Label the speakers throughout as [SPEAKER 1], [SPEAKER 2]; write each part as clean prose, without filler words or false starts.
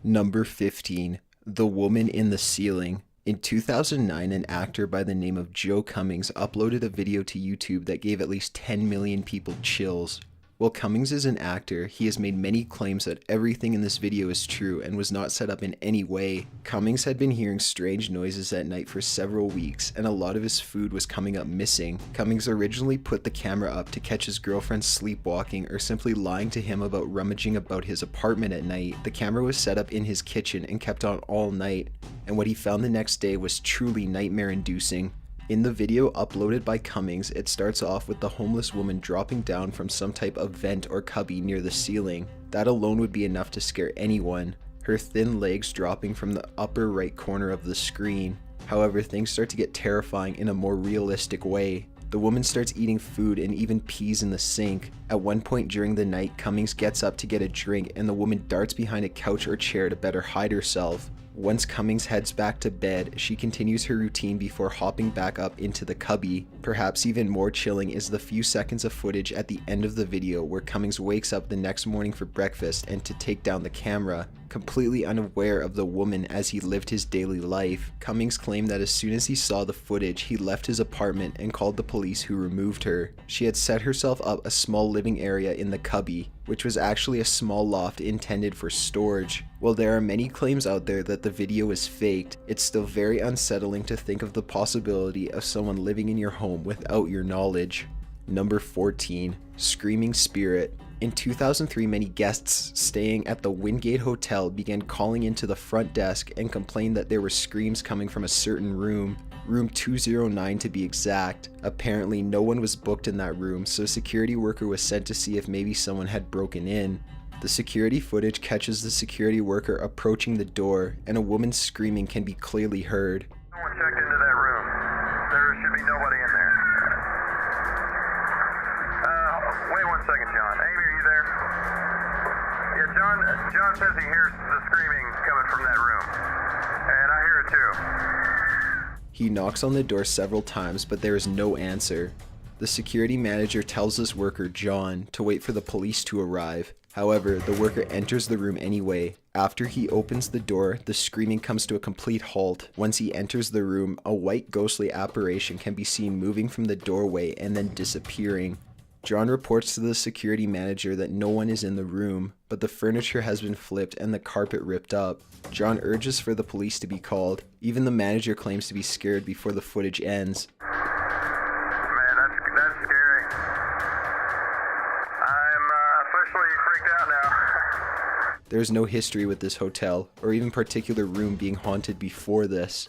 [SPEAKER 1] Number 15. The Woman in the Ceiling. In 2009, an actor by the name of Joe Cummings uploaded a video to YouTube that gave at least 10 million people chills. While Cummings is an actor, he has made many claims that everything in this video is true and was not set up in any way. Cummings had been hearing strange noises at night for several weeks, and a lot of his food was coming up missing. Cummings originally put the camera up to catch his girlfriend sleepwalking or simply lying to him about rummaging about his apartment at night. The camera was set up in his kitchen and kept on all night, and what he found the next day was truly nightmare-inducing. In the video uploaded by Cummings, it starts off with the homeless woman dropping down from some type of vent or cubby near the ceiling. That alone would be enough to scare anyone. Her thin legs dropping from the upper right corner of the screen. However, things start to get terrifying in a more realistic way. The woman starts eating food and even pees in the sink. At one point during the night, Cummings gets up to get a drink and the woman darts behind a couch or chair to better hide herself. Once Cummings heads back to bed, she continues her routine before hopping back up into the cubby. Perhaps even more chilling is the few seconds of footage at the end of the video where Cummings wakes up the next morning for breakfast and to take down the camera, completely unaware of the woman as he lived his daily life. Cummings claimed that as soon as he saw the footage, he left his apartment and called the police, who removed her. She had set herself up a small living area in the cubby, which was actually a small loft intended for storage. While there are many claims out there that the video is faked, it's still very unsettling to think of the possibility of someone living in your home without your knowledge. Number 14. Screaming Spirit. In 2003, many guests staying at the Wingate Hotel began calling into the front desk and complained that there were screams coming from a certain room 209 to be exact. Apparently, no one was booked in that room, so a security worker was sent to see if maybe someone had broken in. The security footage catches the security worker approaching the door, and a woman screaming can be clearly heard.
[SPEAKER 2] Someone checked into that room. There should be nobody in there. Wait 1 second, John. Amy, are you there? Yeah, John says he hears the screaming coming from that room. And I hear it too.
[SPEAKER 1] He knocks on the door several times, but there is no answer. The security manager tells this worker, John, to wait for the police to arrive. However, the worker enters the room anyway. After he opens the door, the screaming comes to a complete halt. Once he enters the room, a white ghostly apparition can be seen moving from the doorway and then disappearing. John reports to the security manager that no one is in the room, but the furniture has been flipped and the carpet ripped up. John urges for the police to be called. Even the manager claims to be scared before the footage ends.
[SPEAKER 2] Man, that's scary. I'm officially freaked out now.
[SPEAKER 1] There's no history with this hotel, or even particular room being haunted before this.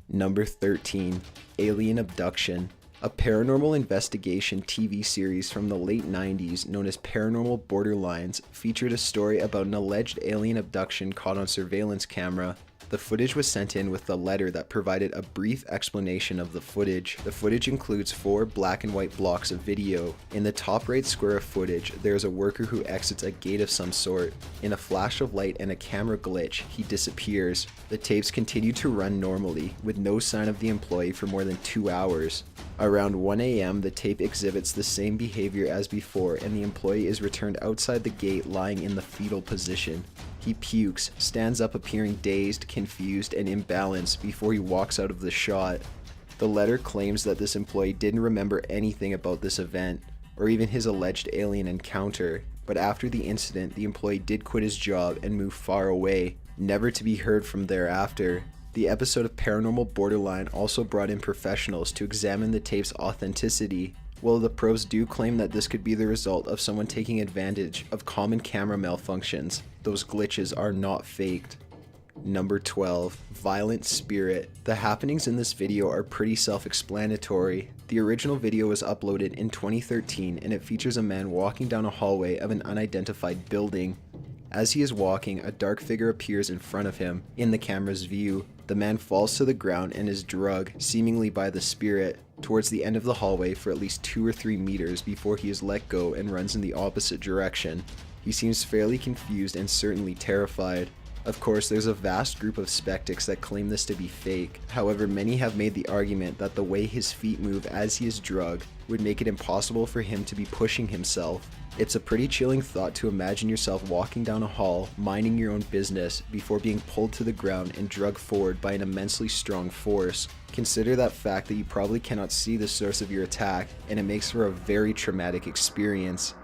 [SPEAKER 1] Number 13. Alien Abduction. A paranormal investigation TV series from the late 90s known as Paranormal Borderlines featured a story about an alleged alien abduction caught on surveillance camera. The footage was sent in with a letter that provided a brief explanation of the footage. The footage includes 4 black and white blocks of video. In the top right square of footage, there is a worker who exits a gate of some sort. In a flash of light and a camera glitch, he disappears. The tapes continue to run normally, with no sign of the employee for more than 2 hours. Around 1 a.m., the tape exhibits the same behavior as before, and the employee is returned outside the gate lying in the fetal position. He pukes, stands up appearing dazed, confused, and imbalanced before he walks out of the shot. The letter claims that this employee didn't remember anything about this event, or even his alleged alien encounter, but after the incident, the employee did quit his job and move far away, never to be heard from thereafter. The episode of Paranormal Borderline also brought in professionals to examine the tape's authenticity. While the pros do claim that this could be the result of someone taking advantage of common camera malfunctions, those glitches are not faked. Number 12. Violent Spirit. The happenings in this video are pretty self-explanatory. The original video was uploaded in 2013 and it features a man walking down a hallway of an unidentified building. As he is walking, a dark figure appears in front of him, in the camera's view. The man falls to the ground and is drugged, seemingly by the spirit, towards the end of the hallway for at least 2 or 3 meters before he is let go and runs in the opposite direction. He seems fairly confused and certainly terrified. Of course, there's a vast group of skeptics that claim this to be fake. However, many have made the argument that the way his feet move as he is drugged would make it impossible for him to be pushing himself. It's a pretty chilling thought to imagine yourself walking down a hall, minding your own business, before being pulled to the ground and dragged forward by an immensely strong force. Consider that fact that you probably cannot see the source of your attack, and it makes for a very traumatic experience.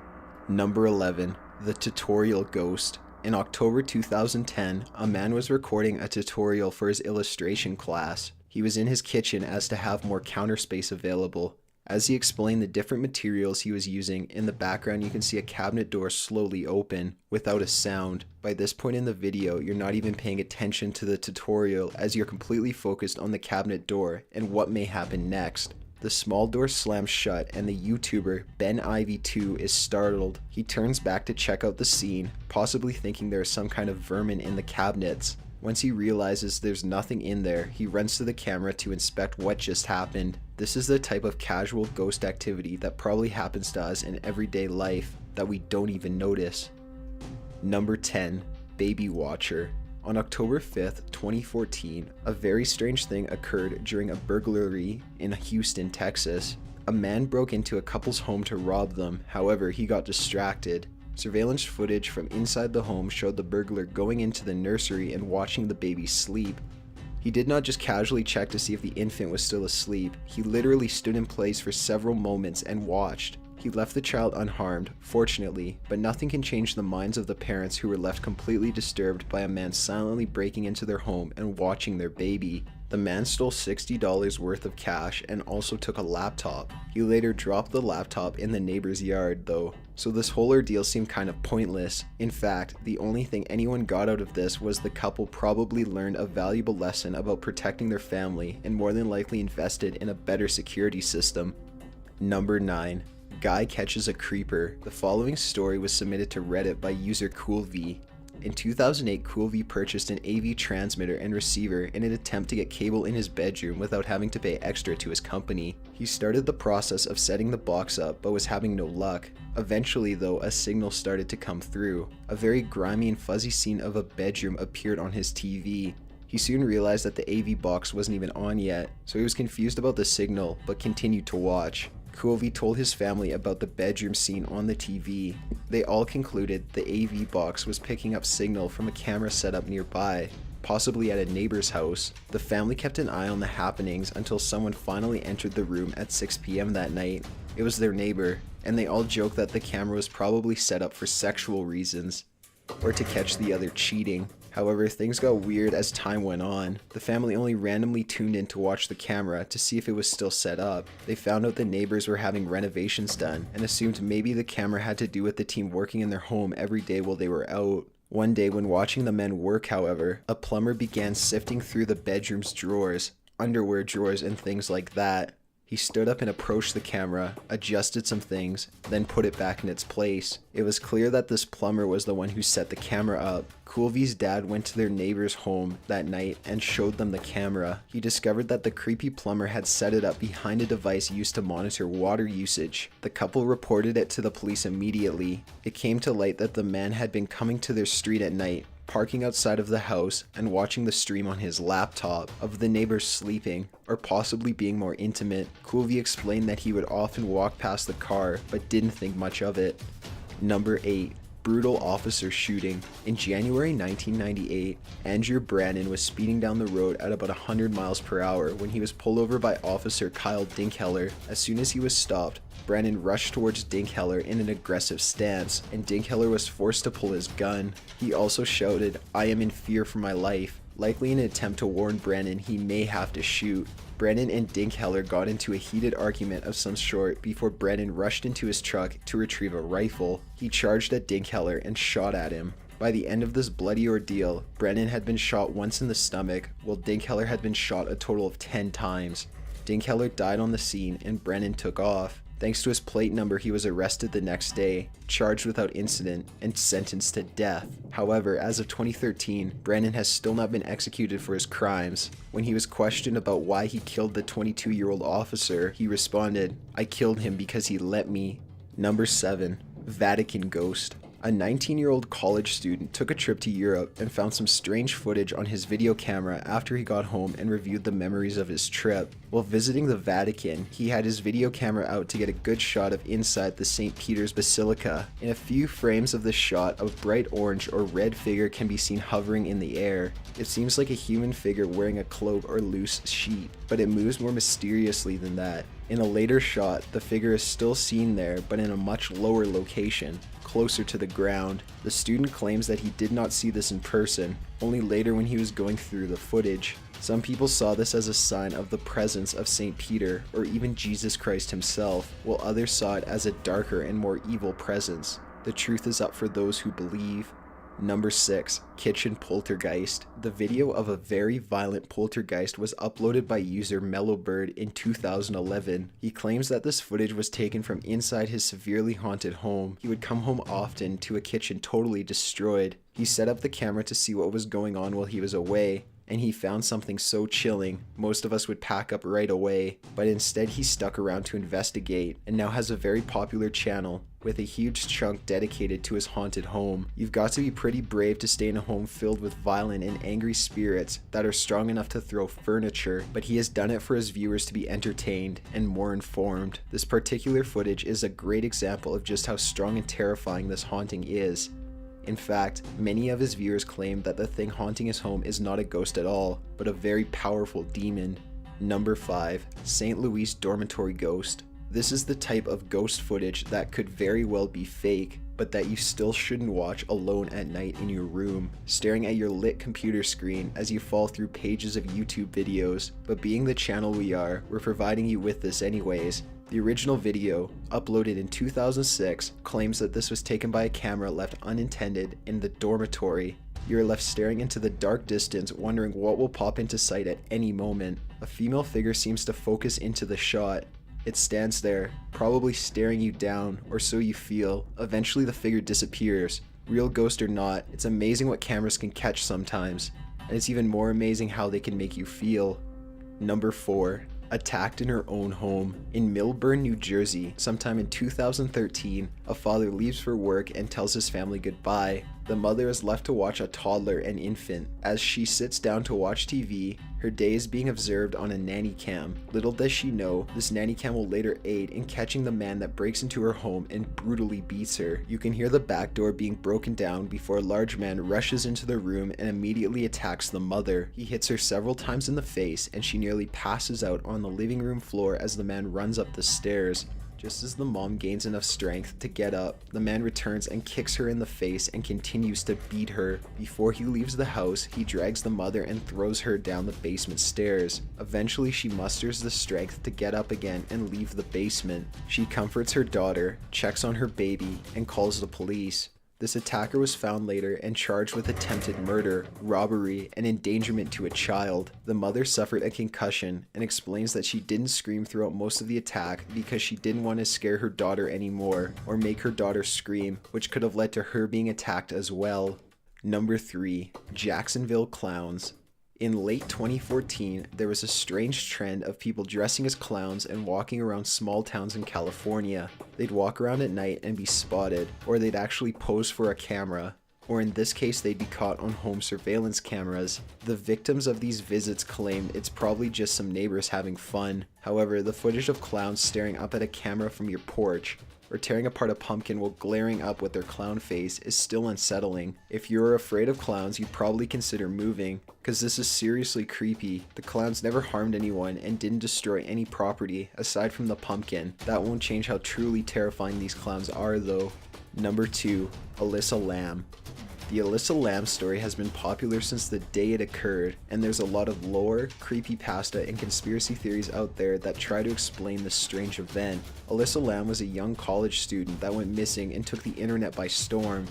[SPEAKER 1] Number 11. The Tutorial Ghost. In October 2010, a man was recording a tutorial for his illustration class. He was in his kitchen as to have more counter space available. As he explained the different materials he was using, in the background you can see a cabinet door slowly open, without a sound. By this point in the video, you're not even paying attention to the tutorial as you're completely focused on the cabinet door and what may happen next. The small door slams shut and the YouTuber Ben Ivy 2 is startled. He turns back to check out the scene, possibly thinking there is some kind of vermin in the cabinets. Once he realizes there's nothing in there, he runs to the camera to inspect what just happened. This is the type of casual ghost activity that probably happens to us in everyday life that we don't even notice. Number 10. Baby Watcher. On October 5th, 2014, a very strange thing occurred during a burglary in Houston, Texas. A man broke into a couple's home to rob them, however, he got distracted. Surveillance footage from inside the home showed the burglar going into the nursery and watching the baby sleep. He did not just casually check to see if the infant was still asleep, he literally stood in place for several moments and watched. He left the child unharmed, fortunately, but nothing can change the minds of the parents who were left completely disturbed by a man silently breaking into their home and watching their baby. The man stole $60 worth of cash and also took a laptop. He later dropped the laptop in the neighbor's yard though, so this whole ordeal seemed kind of pointless. In fact, the only thing anyone got out of this was the couple probably learned a valuable lesson about protecting their family and more than likely invested in a better security system. Number 9. Guy catches a creeper. The following story was submitted to Reddit by user CoolV. In 2008, CoolV purchased an AV transmitter and receiver in an attempt to get cable in his bedroom without having to pay extra to his company. He started the process of setting the box up but was having no luck. Eventually though, a signal started to come through. A very grimy and fuzzy scene of a bedroom appeared on his TV. He soon realized that the AV box wasn't even on yet, so he was confused about the signal but continued to watch. CoolV told his family about the bedroom scene on the TV. They all concluded the AV box was picking up signal from a camera set up nearby, possibly at a neighbor's house. The family kept an eye on the happenings until someone finally entered the room at 6 p.m. that night. It was their neighbor, and they all joked that the camera was probably set up for sexual reasons, or to catch the other cheating. However, things got weird as time went on. The family only randomly tuned in to watch the camera to see if it was still set up. They found out the neighbors were having renovations done and assumed maybe the camera had to do with the team working in their home every day while they were out. One day when watching the men work, however, a plumber began sifting through the bedroom's drawers, underwear drawers and things like that. He stood up and approached the camera, adjusted some things, then put it back in its place. It was clear that this plumber was the one who set the camera up. CoolV's dad went to their neighbor's home that night and showed them the camera. He discovered that the creepy plumber had set it up behind a device used to monitor water usage. The couple reported it to the police immediately. It came to light that the man had been coming to their street at night, parking outside of the house and watching the stream on his laptop of the neighbors sleeping, or possibly being more intimate. CoolV explained that he would often walk past the car, but didn't think much of it. Number 8. Brutal officer shooting. In January 1998, Andrew Brannon was speeding down the road at about 100 miles per hour when he was pulled over by Officer Kyle Dinkheller. As soon as he was stopped, Brannon rushed towards Dinkheller in an aggressive stance, and Dinkheller was forced to pull his gun. He also shouted, "I am in fear for my life," likely in an attempt to warn Brannon he may have to shoot. Brannon and Dinkheller got into a heated argument of some sort before Brannon rushed into his truck to retrieve a rifle. He charged at Dinkheller and shot at him. By the end of this bloody ordeal, Brannon had been shot once in the stomach, while Dinkheller had been shot a total of 10 times. Dinkheller died on the scene and Brannon took off. Thanks to his plate number, he was arrested the next day, charged without incident, and sentenced to death. However, as of 2013, Brannon has still not been executed for his crimes. When he was questioned about why he killed the 22-year-old officer, he responded, "I killed him because he let me." Number 7. Vatican Ghost. A 19-year-old college student took a trip to Europe and found some strange footage on his video camera after he got home and reviewed the memories of his trip. While visiting the Vatican, he had his video camera out to get a good shot of inside the St. Peter's Basilica. In a few frames of the shot, a bright orange or red figure can be seen hovering in the air. It seems like a human figure wearing a cloak or loose sheet, but it moves more mysteriously than that. In a later shot, the figure is still seen there, but in a much lower location, closer to the ground. The student claims that he did not see this in person, only later when he was going through the footage. Some people saw this as a sign of the presence of St. Peter or even Jesus Christ himself, while others saw it as a darker and more evil presence. The truth is up for those who believe. Number 6. Kitchen Poltergeist. The video of a very violent poltergeist was uploaded by user Mellowbird in 2011. He claims that this footage was taken from inside his severely haunted home. He would come home often to a kitchen totally destroyed. He set up the camera to see what was going on while he was away, and he found something so chilling, most of us would pack up right away, but instead he stuck around to investigate, and now has a very popular channel, with a huge chunk dedicated to his haunted home. You've got to be pretty brave to stay in a home filled with violent and angry spirits that are strong enough to throw furniture, but he has done it for his viewers to be entertained and more informed. This particular footage is a great example of just how strong and terrifying this haunting is. In fact, many of his viewers claim that the thing haunting his home is not a ghost at all, but a very powerful demon. Number 5. St. Louis Dormitory Ghost. This is the type of ghost footage that could very well be fake, but that you still shouldn't watch alone at night in your room, staring at your lit computer screen as you fall through pages of YouTube videos. But being the channel we are, we're providing you with this anyways. The original video, uploaded in 2006, claims that this was taken by a camera left unintended in the dormitory. You are left staring into the dark distance, wondering what will pop into sight at any moment. A female figure seems to focus into the shot. It stands there, probably staring you down, or so you feel. Eventually the figure disappears. Real ghost or not, it's amazing what cameras can catch sometimes, and it's even more amazing how they can make you feel. Number 4. Attacked in her own home. In Millburn, New Jersey, sometime in 2013, a father leaves for work and tells his family goodbye. The mother is left to watch a toddler and infant. As she sits down to watch TV, her day is being observed on a nanny cam. Little does she know, this nanny cam will later aid in catching the man that breaks into her home and brutally beats her. You can hear the back door being broken down before a large man rushes into the room and immediately attacks the mother. He hits her several times in the face and she nearly passes out on the living room floor as the man runs up the stairs. Just as the mom gains enough strength to get up, the man returns and kicks her in the face and continues to beat her. Before he leaves the house, he drags the mother and throws her down the basement stairs. Eventually, she musters the strength to get up again and leave the basement. She comforts her daughter, checks on her baby, and calls the police. This attacker was found later and charged with attempted murder, robbery, and endangerment to a child. The mother suffered a concussion and explains that she didn't scream throughout most of the attack because she didn't want to scare her daughter anymore or make her daughter scream, which could have led to her being attacked as well. Number 3. Jacksonville Clowns. In late 2014, there was a strange trend of people dressing as clowns and walking around small towns in California. They'd walk around at night and be spotted, or they'd actually pose for a camera, or in this case they'd be caught on home surveillance cameras. The victims of these visits claimed it's probably just some neighbors having fun. However, the footage of clowns staring up at a camera from your porch, or tearing apart a pumpkin while glaring up with their clown face is still unsettling. If you're afraid of clowns, you'd probably consider moving, because this is seriously creepy. The clowns never harmed anyone and didn't destroy any property aside from the pumpkin. That won't change how truly terrifying these clowns are though. Number 2. Alyssa Lamb. The Alyssa Lamb story has been popular since the day it occurred, and there's a lot of lore, creepypasta, and conspiracy theories out there that try to explain this strange event. Alyssa Lamb was a young college student that went missing and took the internet by storm.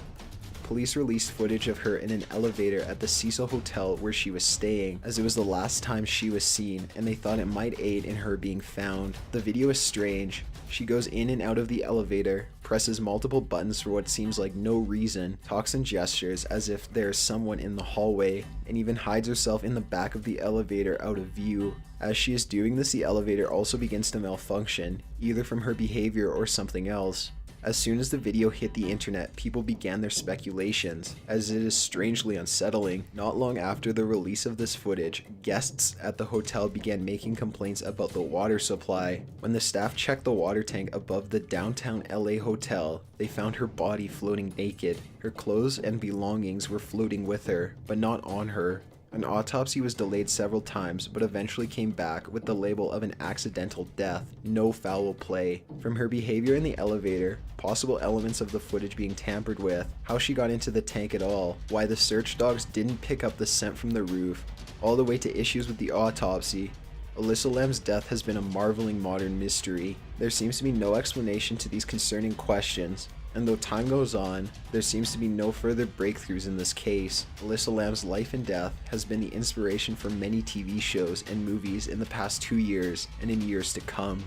[SPEAKER 1] Police released footage of her in an elevator at the Cecil Hotel where she was staying, as it was the last time she was seen, and they thought it might aid in her being found. The video is strange. She goes in and out of the elevator, presses multiple buttons for what seems like no reason, talks and gestures as if there's someone in the hallway, and even hides herself in the back of the elevator out of view. As she is doing this, the elevator also begins to malfunction, either from her behavior or something else. As soon as the video hit the internet, people began their speculations, as it is strangely unsettling. Not long after the release of this footage, guests at the hotel began making complaints about the water supply. When the staff checked the water tank above the downtown LA hotel, they found her body floating naked. Her clothes and belongings were floating with her, but not on her. An autopsy was delayed several times, but eventually came back with the label of an accidental death, no foul play. From her behavior in the elevator, possible elements of the footage being tampered with, how she got into the tank at all, why the search dogs didn't pick up the scent from the roof, all the way to issues with the autopsy, Alyssa Lam's death has been a marveling modern mystery. There seems to be no explanation to these concerning questions. And though time goes on, there seems to be no further breakthroughs in this case. Alyssa Lam's life and death has been the inspiration for many TV shows and movies in the past 2 years and in years to come.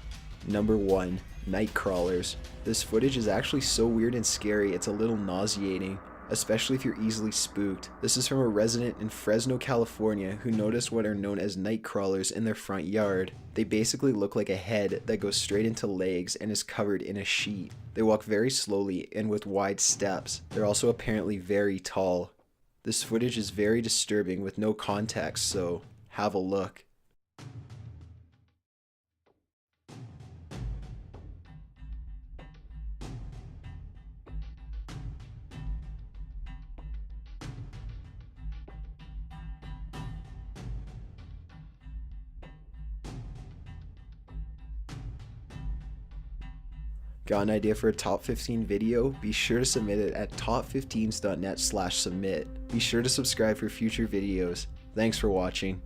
[SPEAKER 1] Number 1. Night crawlers. This footage is actually so weird and scary it's a little nauseating, especially if you're easily spooked. This is from a resident in Fresno, California who noticed what are known as night crawlers in their front yard. They basically look like a head that goes straight into legs and is covered in a sheet. They walk very slowly and with wide steps. They're also apparently very tall. This footage is very disturbing with no context, so have a look. Got an idea for a top 15 video? Be sure to submit it at top15s.net/submit. Be sure to subscribe for future videos. Thanks for watching.